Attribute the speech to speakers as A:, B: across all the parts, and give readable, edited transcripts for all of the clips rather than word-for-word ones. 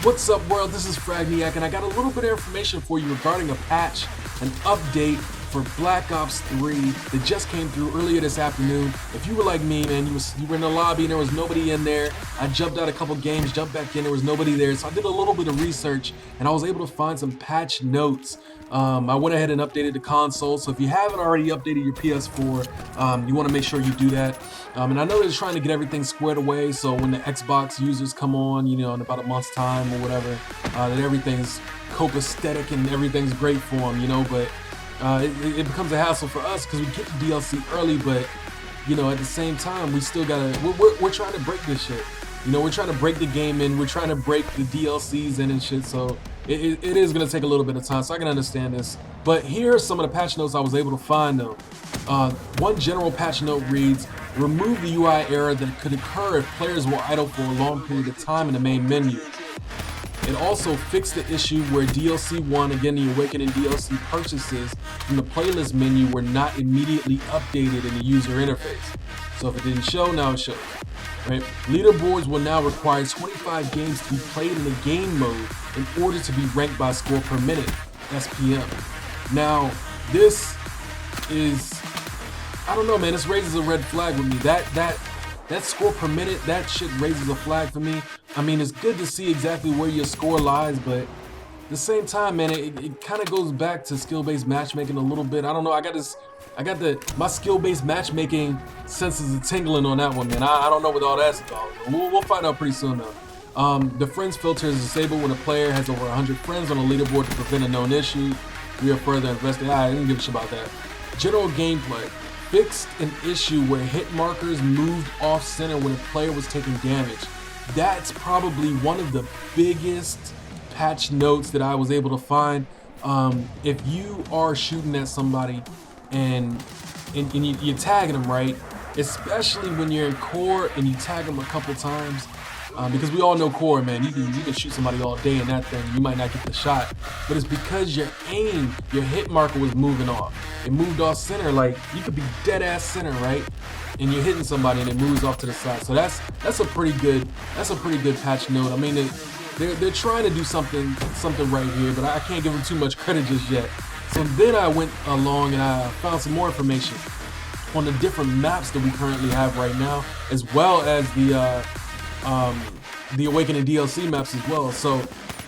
A: What's up, world? This is Fragniac, and I got a little bit of information for you regarding a patch, an update for Black Ops 3 that just came through earlier this afternoon. If you were like me, man, you were in the lobby and there was nobody in there. I jumped out a couple games, jumped back in, there was nobody there. So I did a little bit of research and I was able to find some patch notes. I went ahead and updated the console. So if you haven't already updated your PS4, you want to make sure you do that. And I know they're trying to get everything squared away, so when the Xbox users come on, you know, in about a month's time or whatever, that everything's copacetic and everything's great for them, you know. But it becomes a hassle for us because we get the DLC early, but you know, at the same time, we still gotta. We're trying to break this shit. You know, we're trying to break the game in. We're trying to break the DLCs in and shit. So it is gonna take a little bit of time. So I can understand this. But here are some of the patch notes I was able to find though. One general patch note reads: remove the UI error that could occur if players were idle for a long period of time in the main menu. It also fixed the issue where DLC 1, again the Awakening DLC purchases from the playlist menu were not immediately updated in the user interface. So if it didn't show, now it shows. Right? Leaderboards will now require 25 games to be played in the game mode in order to be ranked by score per minute, SPM. Now, this is, I don't know, man, this raises a red flag with me. That score per minute, that shit raises a flag for me. I mean, it's good to see exactly where your score lies, but at the same time, man, it kind of goes back to skill-based matchmaking a little bit. I don't know, my skill-based matchmaking senses are tingling on that one, man. I don't know what all that's about. We'll find out pretty soon, though. The friends filter is disabled when a player has over 100 friends on a leaderboard to prevent a known issue. We are further investigating. I didn't give a shit about that. General gameplay. Fixed an issue where hit markers moved off center when a player was taking damage. That's probably one of the biggest patch notes that I was able to find. If you are shooting at somebody and you're tagging them, right? Especially when you're in core and you tag them a couple times, because we all know core, man. You can shoot somebody all day in that thing. You might not get the shot, but it's because your aim, your hit marker was moving off. It moved off center, like you could be dead ass center, right? And you're hitting somebody and it moves off to the side. So that's a pretty good patch note. I mean, they're trying to do something right here, but I can't give them too much credit just yet. So then I went along and I found some more information on the different maps that we currently have right now, as well as the Awakening DLC maps as well. So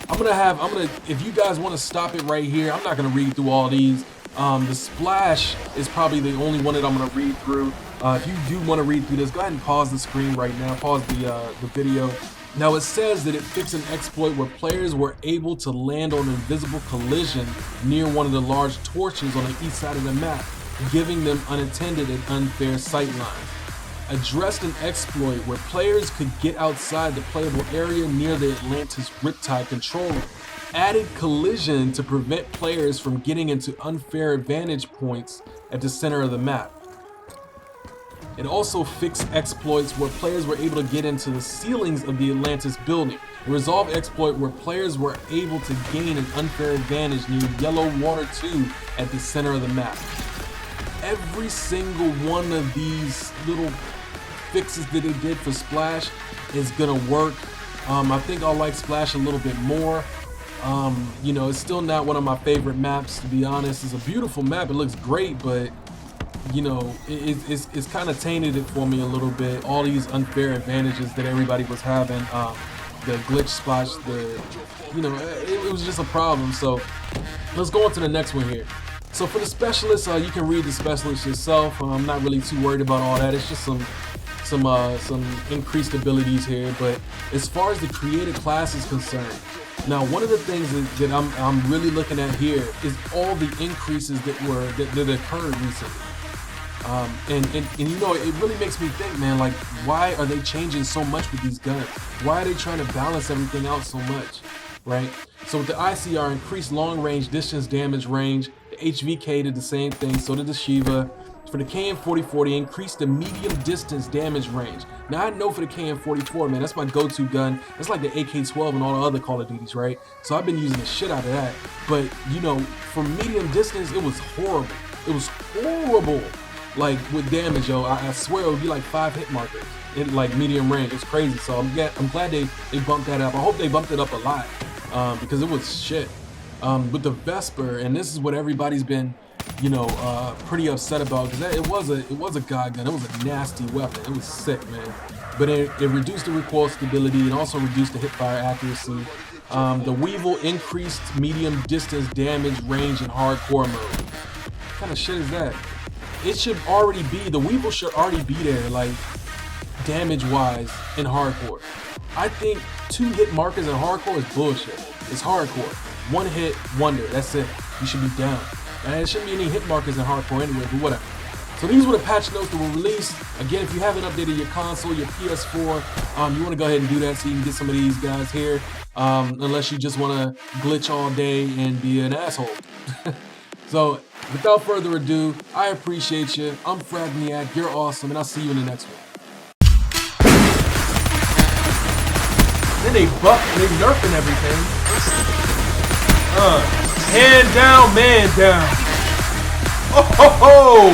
A: if you guys want to stop it right here, I'm not gonna read through all these. The splash is probably the only one that I'm gonna read through. If you do want to read through this, go ahead and pause the screen right now, pause the video. Now it says that it fixed an exploit where players were able to land on an invisible collision near one of the large torches on the east side of the map, giving them unattended and unfair sight lines. Addressed an exploit where players could get outside the playable area near the Atlantis Riptide control room. Added collision to prevent players from getting into unfair advantage points at the center of the map. It also fixed exploits where players were able to get into the ceilings of the Atlantis building. It resolved exploit where players were able to gain an unfair advantage near Yellow Water 2 at the center of the map. Every single one of these little fixes that it did for Splash is gonna work. I think I'll like Splash a little bit more. You know, it's still not one of my favorite maps, to be honest. It's a beautiful map, it looks great, but you know, it's kind of tainted it for me a little bit. All these unfair advantages that everybody was having, the glitch spots, you know, it was just a problem. So let's go on to the next one here. So for the specialist, you can read the specialist yourself. I'm not really too worried about all that. It's just some increased abilities here. But as far as the created class is concerned, now one of the things that I'm really looking at here is all the increases that occurred recently. And you know, it really makes me think, man, like, why are they changing so much with these guns? Why are they trying to balance everything out so much, right? So with the ICR, increased long range distance damage range, the HVK did the same thing, so did the Shiva. for the KN-44, they increased the medium distance damage range. Now I know for the KN-44, man, that's my go-to gun. That's like the AK-12 and all the other Call of Duties, right? So I've been using the shit out of that. But, you know, for medium distance, it was horrible. It was horrible. Like, with damage, yo, I swear it would be like 5 hit markers in like medium range. It's crazy. So I'm glad they bumped that up. I hope they bumped it up a lot because it was shit. With the Vesper, and this is what everybody's been, you know, pretty upset about, because it was a god gun. It was a nasty weapon. It was sick, man. But it reduced the recoil stability and also reduced the hipfire accuracy. The Weevil increased medium distance damage range in hardcore mode. What kind of shit is that? It should already be, the Weevil should already be there, like, damage-wise in hardcore. I think 2 hit markers in hardcore is bullshit. It's hardcore. 1 hit wonder, that's it. You should be down. And there shouldn't be any hit markers in hardcore anyway, but whatever. So these were the patch notes that were released. Again, if you haven't updated your console, your PS4, you want to go ahead and do that so you can get some of these guys here. Unless you just want to glitch all day and be an asshole. So, without further ado, I appreciate you. I'm Fragniac, you're awesome, and I'll see you in the next one. Then they nerfing everything. Hand down, man down. Oh ho ho!